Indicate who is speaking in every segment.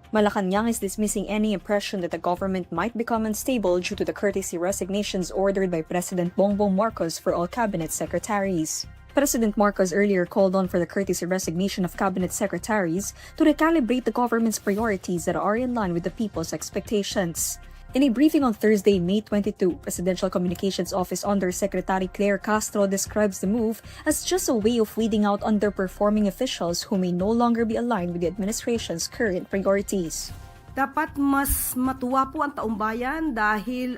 Speaker 1: Malacanang is dismissing any impression that the government might become unstable due to the courtesy resignations ordered by President Bongbong Marcos for all cabinet secretaries. President Marcos earlier called on for the courtesy resignation of cabinet secretaries to recalibrate the government's priorities that are in line with the people's expectations. In a briefing on Thursday, May 22, Presidential Communications Office Undersecretary Claire Castro describes the move as just a way of weeding out underperforming officials who may no longer be aligned with the administration's current priorities.
Speaker 2: Dapat mas matuwa po ang taumbayan dahil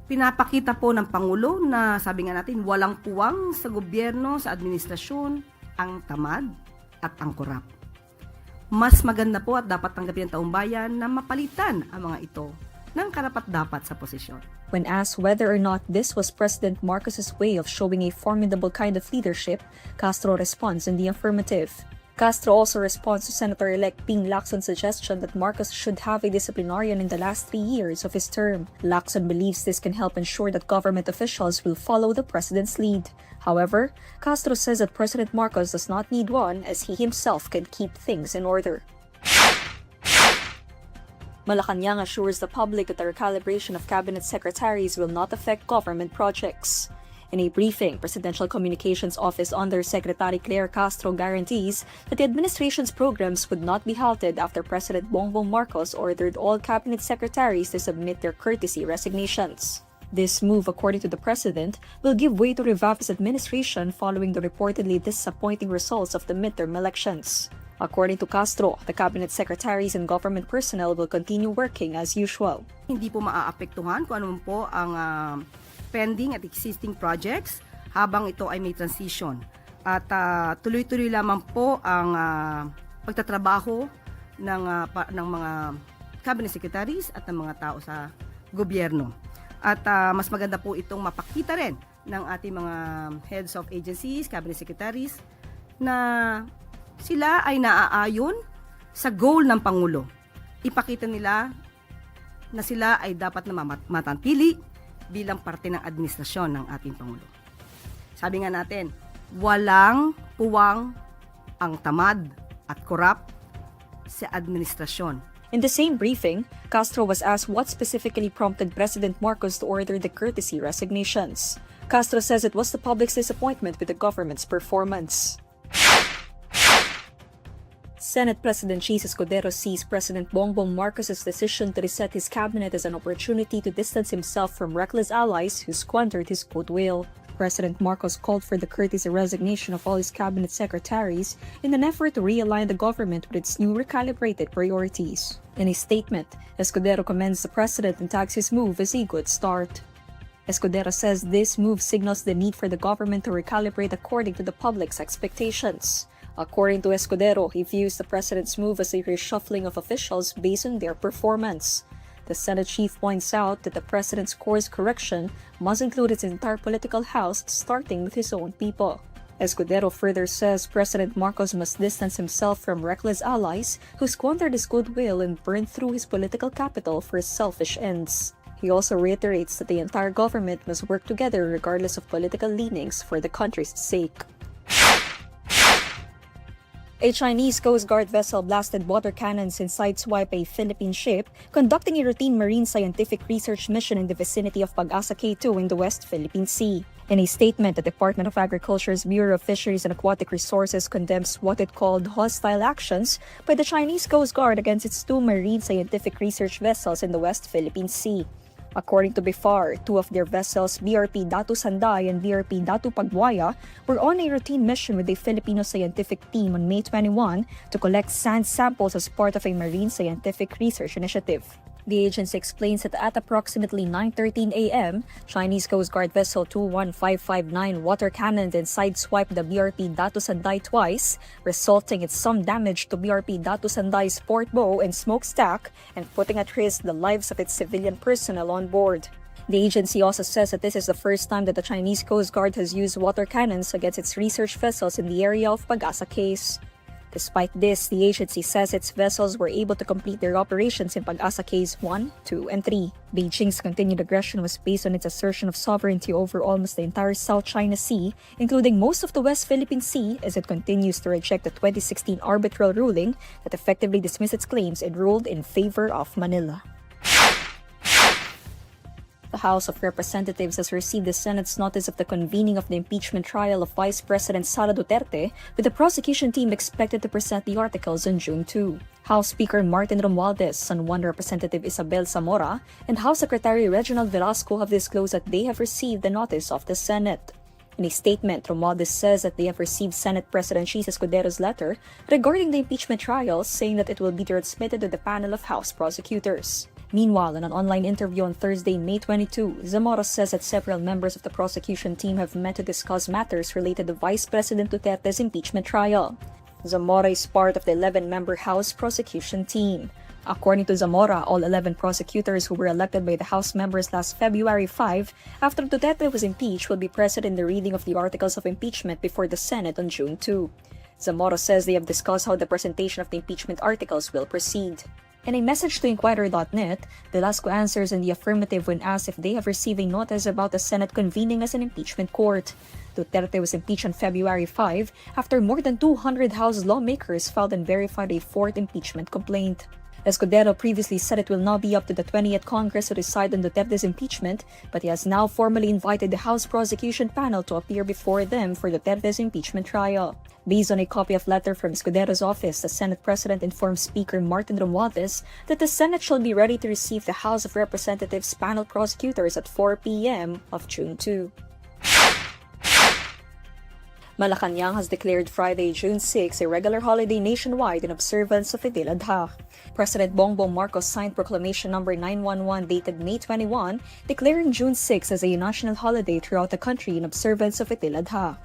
Speaker 2: pinapakita po ng Pangulo na sabi nga natin walang puwang sa gobyerno, sa administrasyon, ang tamad at ang korap. Mas maganda po at dapat tanggapin ng taumbayan na mapalitan ang mga ito ng karapat-dapat sa posisyon.
Speaker 1: When asked whether or not this was President Marcos's way of showing a formidable kind of leadership, Castro responds in the affirmative. Castro also responds to Senator-elect Ping Lacson's suggestion that Marcos should have a disciplinarian in the last 3 years of his term. Lacson believes this can help ensure that government officials will follow the president's lead. However, Castro says that President Marcos does not need one as he himself can keep things in order. Malacanang assures the public that the recalibration of cabinet secretaries will not affect government projects. In a briefing, Presidential Communications Office Undersecretary Claire Castro guarantees that the administration's programs would not be halted after President Bongbong Marcos ordered all cabinet secretaries to submit their courtesy resignations. This move, according to the president, will give way to revive his administration following the reportedly disappointing results of the midterm elections. According to Castro, the cabinet secretaries and government personnel will continue working as usual.
Speaker 2: Hindi po maaapektuhan kung ano po ang pending at existing projects habang ito ay may transition. At tuloy-tuloy lamang po ang pagtatrabaho ng mga cabinet secretaries at ng mga tao sa gobyerno. At mas maganda po itong mapakita rin ng ating mga heads of agencies, cabinet secretaries, na sila ay naaayon sa goal ng Pangulo. Ipakita nila na sila ay dapat na matantili bilang parte ng administrasyon ng ating Pangulo. Sabi nga natin, walang puwang ang tamad at korap sa administrasyon.
Speaker 1: In the same briefing, Castro was asked what specifically prompted President Marcos to order the courtesy resignations. Castro says it was the public's disappointment with the government's performance. Senate President Escudero sees President Bongbong Marcos's decision to reset his cabinet as an opportunity to distance himself from reckless allies who squandered his goodwill. President Marcos called for the courtesy resignation of all his cabinet secretaries in an effort to realign the government with its new recalibrated priorities. In a statement, Escudero commends the president and tags his move as a good start. Escudero says this move signals the need for the government to recalibrate according to the public's expectations. According to Escudero, he views the president's move as a reshuffling of officials based on their performance. The Senate chief points out that the president's course correction must include its entire political house, starting with his own people. Escudero further says President Marcos must distance himself from reckless allies who squandered his goodwill and burned through his political capital for selfish ends. He also reiterates that the entire government must work together regardless of political leanings for the country's sake. A Chinese Coast Guard vessel blasted water cannons and sideswiped a Philippine ship conducting a routine marine scientific research mission in the vicinity of Pag-asa K2 in the West Philippine Sea. In a statement, the Department of Agriculture's Bureau of Fisheries and Aquatic Resources condemns what it called hostile actions by the Chinese Coast Guard against its 2 marine scientific research vessels in the West Philippine Sea. According to BIFAR, 2 of their vessels, BRP Datu Sanday and BRP Datu Pagbuaya, were on a routine mission with a Filipino scientific team on May 21 to collect sand samples as part of a marine scientific research initiative. The agency explains that at approximately 9:13 a.m., Chinese Coast Guard vessel 21559 water cannoned and sideswiped the BRP Datu Sanday twice, resulting in some damage to BRP Datu Sanday's port bow and smokestack and putting at risk the lives of its civilian personnel on board. The agency also says that this is the first time that the Chinese Coast Guard has used water cannons against its research vessels in the area of Pag-asa case. Despite this, the agency says its vessels were able to complete their operations in Pag-asa Cays 1, 2, and 3. Beijing's continued aggression was based on its assertion of sovereignty over almost the entire South China Sea, including most of the West Philippine Sea, as it continues to reject the 2016 arbitral ruling that effectively dismissed its claims and ruled in favor of Manila. The House of Representatives has received the Senate's notice of the convening of the impeachment trial of Vice President Sara Duterte, with the prosecution team expected to present the articles on June 2. House Speaker Martin Romualdez, San Juan Representative Isabel Zamora, and House Secretary Reginald Velasco have disclosed that they have received the notice of the Senate. In a statement, Romualdez says that they have received Senate President Escudero's letter regarding the impeachment trial, saying that it will be transmitted to the panel of House prosecutors. Meanwhile, in an online interview on Thursday, May 22, Zamora says that several members of the prosecution team have met to discuss matters related to Vice President Duterte's impeachment trial. Zamora is part of the 11-member House prosecution team. According to Zamora, all 11 prosecutors who were elected by the House members last February 5, after Duterte was impeached, will be present in the reading of the articles of impeachment before the Senate on June 2. Zamora says they have discussed how the presentation of the impeachment articles will proceed. In a message to INQUIRER.net, Velasco answers in the affirmative when asked if they have received a notice about the Senate convening as an impeachment court. Duterte was impeached on February 5 after more than 200 House lawmakers filed and verified a fourth impeachment complaint. Escudero previously said it will not be up to the 20th Congress to decide on Duterte's impeachment, but he has now formally invited the House prosecution panel to appear before them for Duterte's impeachment trial. Based on a copy of letter from Escudero's office, the Senate President informed Speaker Martin Romualdez that the Senate shall be ready to receive the House of Representatives panel prosecutors at 4 p.m. of June 2. Malacanang has declared Friday, June 6, a regular holiday nationwide in observance of Eid'l Adha. President Bongbong Marcos signed Proclamation No. 911 dated May 21, declaring June 6 as a national holiday throughout the country in observance of Eid'l Adha.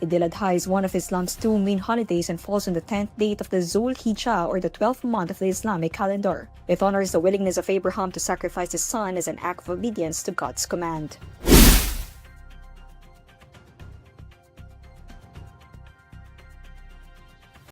Speaker 1: Eid'l Adha is one of Islam's two main holidays and falls on the 10th date of the Zul Hijjah, or the 12th month of the Islamic calendar. It honors the willingness of Abraham to sacrifice his son as an act of obedience to God's command.